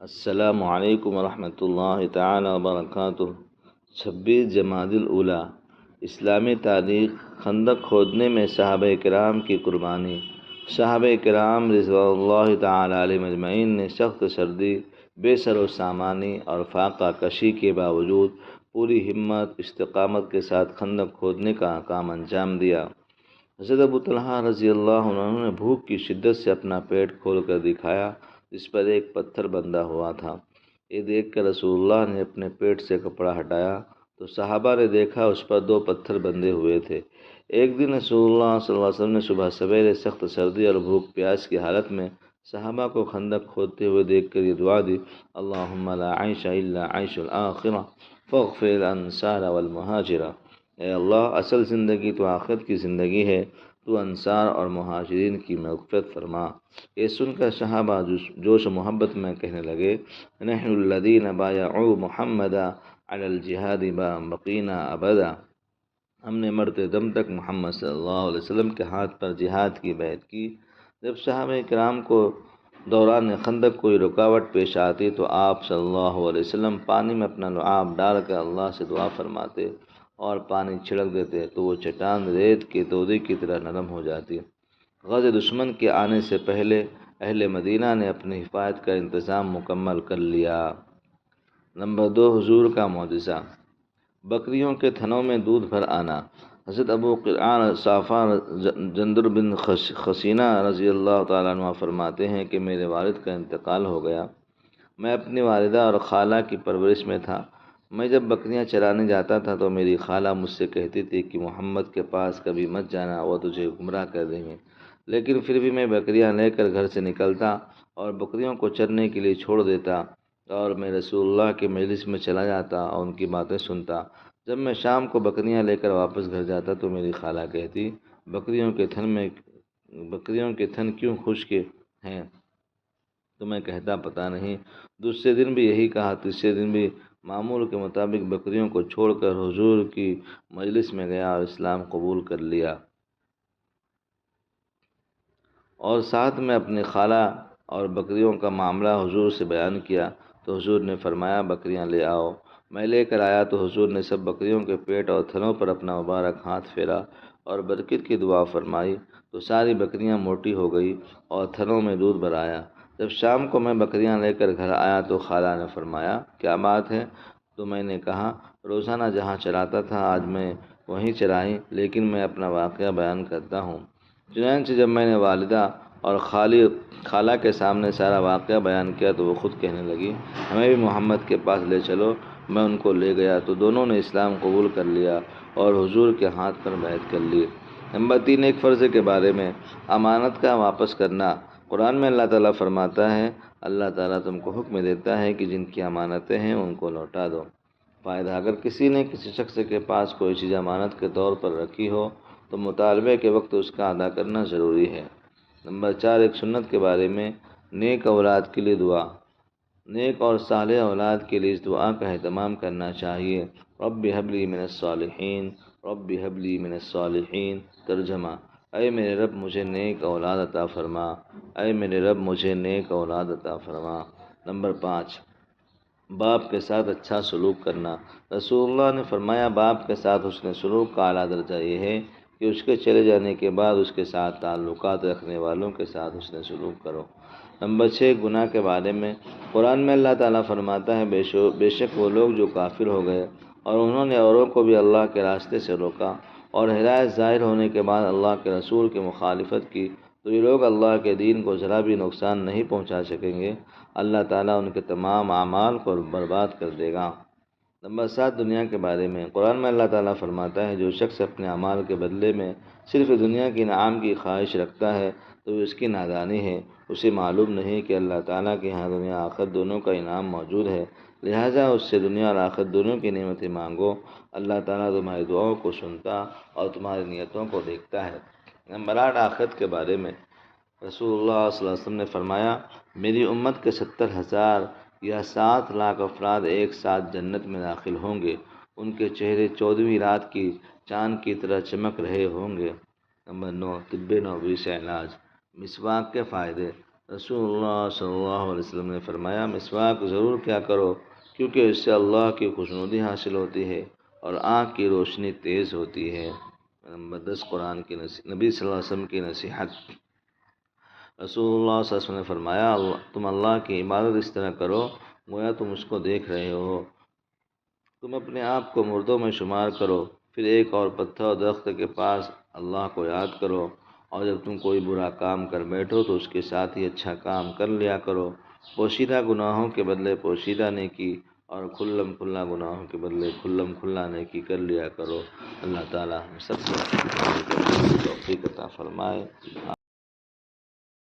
السلام علیکم ورحمۃ اللہ تعالی وبرکاتہ۔ 26 جمادی الاولیٰ، اسلامی تاریخ۔ خندق کھودنے میں صحابہ کرام کی قربانی۔ صحابہ کرام رضوان اللہ تعالی علیہم اجمعین نے سخت سردی، بے سر و سامانی اور فاقہ کشی کے باوجود پوری ہمت استقامت کے ساتھ خندق کھودنے کا کام انجام دیا۔ حضرت ابو طلحہ رضی اللہ عنہ نے بھوک کی شدت سے اپنا پیٹ کھول کر دکھایا، جس پر ایک پتھر بندھا ہوا تھا۔ یہ دیکھ کر رسول اللہ نے اپنے پیٹ سے کپڑا ہٹایا تو صحابہ نے دیکھا اس پر 2 پتھر بندھے ہوئے تھے۔ ایک دن رسول اللہ صلی اللہ علیہ وسلم نے صبح سویرے سخت سردی اور بھوک پیاس کی حالت میں صحابہ کو خندق کھودتے ہوئے دیکھ کر یہ دعا دی: اللہم لا عیش الا عیش الآخرہ فاغفر الانصار والمہاجرہ۔ اے اللہ، اصل زندگی تو آخرت کی زندگی ہے، تو انصار اور مہاجرین کی مغفرت فرما۔ یہ سن کر صحابہ جوش و محبت میں کہنے لگے: نحن الذین بایعوا محمدا علی الجہاد ما بقینا ابدا۔ ہم نے مرتے دم تک محمد صلی اللہ علیہ وسلم کے ہاتھ پر جہاد کی بیعت کی۔ جب صحابہ کرام کو دوران خندق کوئی رکاوٹ پیش آتی تو آپ صلی اللہ علیہ وسلم پانی میں اپنا لعاب ڈال کر اللہ سے دعا فرماتے اور پانی چھڑک دیتے تو وہ چٹان ریت کے تودے کی طرح نرم ہو جاتی۔ غزہ دشمن کے آنے سے پہلے اہل مدینہ نے اپنی حفاظت کا انتظام مکمل کر لیا۔ نمبر 2، حضور کا معجزہ۔ بکریوں کے تھنوں میں دودھ بھر آنا۔ حضرت ابو قرآن صافہ جندر بن خسینہ رضی اللہ تعالیٰ عنہ فرماتے ہیں کہ میرے والد کا انتقال ہو گیا۔ میں اپنی والدہ اور خالہ کی پرورش میں تھا۔ میں جب بکریاں چرانے جاتا تھا تو میری خالہ مجھ سے کہتی تھی کہ محمد کے پاس کبھی مت جانا، وہ تجھے گمراہ کر دیں گے، لیکن پھر بھی میں بکریاں لے کر گھر سے نکلتا اور بکریوں کو چرنے کے لیے چھوڑ دیتا اور میں رسول اللہ کے مجلس میں چلا جاتا اور ان کی باتیں سنتا۔ جب میں شام کو بکریاں لے کر واپس گھر جاتا تو میری خالہ کہتی: بکریوں کے تھن کیوں خشک ہیں؟ تو میں کہتا: پتہ نہیں۔ دوسرے دن بھی یہی کہا، تیسرے دن بھی معمول کے مطابق بکریوں کو چھوڑ کر حضور کی مجلس میں گیا اور اسلام قبول کر لیا، اور ساتھ میں اپنی خالہ اور بکریوں کا معاملہ حضور سے بیان کیا تو حضور نے فرمایا: بکریاں لے آؤ۔ میں لے کر آیا تو حضور نے سب بکریوں کے پیٹ اور تھنوں پر اپنا مبارک ہاتھ پھیرا اور برکت کی دعا فرمائی تو ساری بکریاں موٹی ہو گئی اور تھنوں میں دودھ بھر آیا۔ جب شام کو میں بکریاں لے کر گھر آیا تو خالہ نے فرمایا: کیا بات ہے؟ تو میں نے کہا: روزانہ جہاں چراتا تھا آج میں وہیں چرائیں، لیکن میں اپنا واقعہ بیان کرتا ہوں۔ چنانچہ جب میں نے والدہ اور خالہ کے سامنے سارا واقعہ بیان کیا تو وہ خود کہنے لگی: ہمیں بھی محمد کے پاس لے چلو۔ میں ان کو لے گیا تو دونوں نے اسلام قبول کر لیا اور حضور کے ہاتھ پر بیعت کر لی۔ نمبر 3، ایک فرض کے بارے میں، امانت کا واپس کرنا۔ قرآن میں اللہ تعالیٰ فرماتا ہے: اللہ تعالیٰ تم کو حکم دیتا ہے کہ جن کی امانتیں ہیں ان کو لوٹا دو۔ فائدہ: اگر کسی نے کسی شخص کے پاس کوئی چیز امانت کے طور پر رکھی ہو تو مطالبے کے وقت اس کا ادا کرنا ضروری ہے۔ نمبر 4، ایک سنت کے بارے میں، نیک اولاد کے لیے دعا۔ نیک اور صالح اولاد کے لیے اس دعا کا اہتمام کرنا چاہیے: رب ہب لی من الصالحین، رب ہب لی من الصالحین۔ ترجمہ: اے میرے رب مجھے نیک اولاد عطا فرما، اے میرے رب مجھے نیک اولاد عطا فرما۔ نمبر 5، باپ کے ساتھ اچھا سلوک کرنا۔ رسول اللہ نے فرمایا: باپ کے ساتھ حسن سلوک کا اعلیٰ درجہ یہ ہے کہ اس کے چلے جانے کے بعد اس کے ساتھ تعلقات رکھنے والوں کے ساتھ حسن سلوک کرو۔ نمبر 6، گناہ کے بارے میں۔ قرآن میں اللہ تعالیٰ فرماتا ہے: بے شک وہ لوگ جو کافر ہو گئے اور انہوں نے اوروں کو بھی اللہ کے راستے سے روکا اور ہدایت ظاہر ہونے کے بعد اللہ کے رسول کی مخالفت کی تو یہ لوگ اللہ کے دین کو ذرا بھی نقصان نہیں پہنچا سکیں گے، اللہ تعالیٰ ان کے تمام اعمال کو برباد کر دے گا۔ نمبر 7، دنیا کے بارے میں۔ قرآن میں اللہ تعالیٰ فرماتا ہے: جو شخص اپنے اعمال کے بدلے میں صرف دنیا کے انعام کی خواہش رکھتا ہے تو اس کی نادانی ہے، اسے معلوم نہیں کہ اللہ تعالیٰ کے ہاں دنیا آخرت دونوں کا انعام موجود ہے، لہٰذا اس سے دنیا اور آخرت دونوں کی نعمتیں مانگو، اللہ تعالیٰ تمہاری دعاؤں کو سنتا اور تمہاری نیتوں کو دیکھتا ہے۔ نمبر 8، آخرت کے بارے میں۔ رسول اللہ صلی اللہ علیہ وسلم نے فرمایا: میری امت کے 70,000 یا 7 لاکھ افراد ایک ساتھ جنت میں داخل ہوں گے، ان کے چہرے 14ویں رات کی چاند کی طرح چمک رہے ہوں گے۔ نمبر 9، طب نبوی سے علاج۔ مسواک کے فائدے۔ رسول اللہ صلی اللہ علیہ وسلم نے فرمایا مسواک ضرور کیا کرو، کیونکہ اس سے اللہ کی خوشنودی حاصل ہوتی ہے اور آنکھ کی روشنی تیز ہوتی ہے۔ نمبر 10 قرآن کی نبی صلی اللہ علیہ وسلم کی نصیحت۔ رسول اللہ صلی اللہ علیہ وسلم نے فرمایا تم اللہ کی عبادت اس طرح کرو گویا تم اس کو دیکھ رہے ہو۔ تم اپنے آپ کو مردوں میں شمار کرو، پھر ایک اور پتھر اور درخت کے پاس اللہ کو یاد کرو، اور جب تم کوئی برا کام کر بیٹھو تو اس کے ساتھ ہی اچھا کام کر لیا کرو۔ پوشیدہ گناہوں کے بدلے پوشیدہ نیکی اور کھلم کھلا گناہوں کے بدلے کھلم کھلا نیکی کر لیا کرو۔ اللہ تعالیٰ ہم سب کو توفیق عطا فرمائے۔